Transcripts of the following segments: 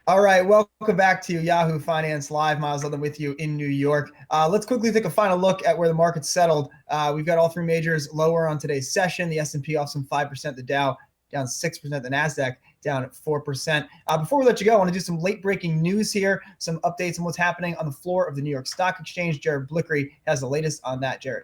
All right, welcome back to Yahoo Finance Live. Myles with you in New York. Let's quickly take a final look at where the market settled. We've got all three majors lower on today's session. The S&P off some 5%, the Dow down 6%, the NASDAQ down at 4%. Before we let you go, I want to do some late-breaking news here, some updates on what's happening on the floor of the New York Stock Exchange. Jared Blikre has the latest on that. Jared.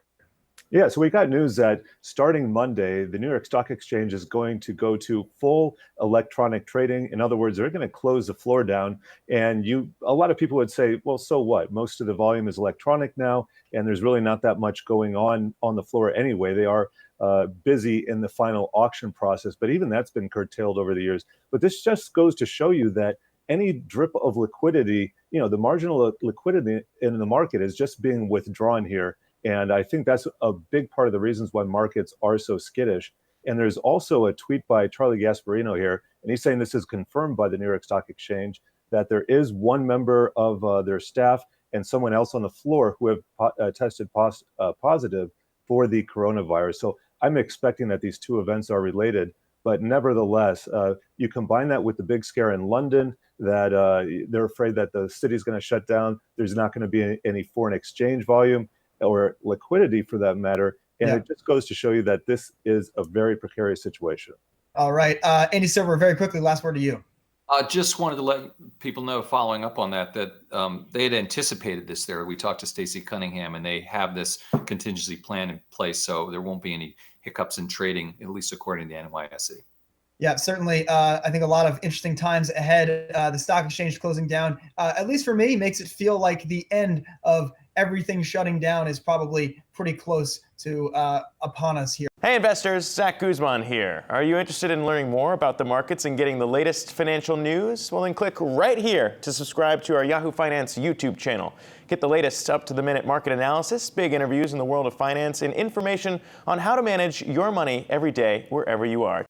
Yeah, so we got news that starting Monday, the New York Stock Exchange is going to go to full electronic trading. In other words, they're going to close the floor down. And a lot of people would say, well, so what? Most of the volume is electronic now, and there's really not that much going on the floor anyway. They are busy in the final auction process, but even that's been curtailed over the years. But this just goes to show you that any drip of liquidity, the marginal liquidity in the market is just being withdrawn here. And I think that's a big part of the reasons why markets are so skittish. And there's also a tweet by Charlie Gasparino here, and he's saying this is confirmed by the New York Stock Exchange, that there is one member of their staff and someone else on the floor who have tested positive for the coronavirus. So I'm expecting that these two events are related. But nevertheless, you combine that with the big scare in London, that they're afraid that the city's going to shut down. There's not going to be any foreign exchange volume or liquidity for that matter. And It just goes to show you that this is a very precarious situation. All right. Andy Silver, very quickly, last word to you. Just wanted to let people know, following up on that they had anticipated this there. We talked to Stacey Cunningham, and they have this contingency plan in place, so there won't be any hiccups in trading, at least according to the NYSE. Yeah, certainly. I think a lot of interesting times ahead. The stock exchange closing down, at least for me, makes it feel like the end of everything shutting down is probably pretty close to upon us here. Hey investors, Zach Guzman here. Are you interested in learning more about the markets and getting the latest financial news? Well, then click right here to subscribe to our Yahoo Finance YouTube channel. Get the latest up-to-the-minute market analysis, big interviews in the world of finance, and information on how to manage your money every day wherever you are.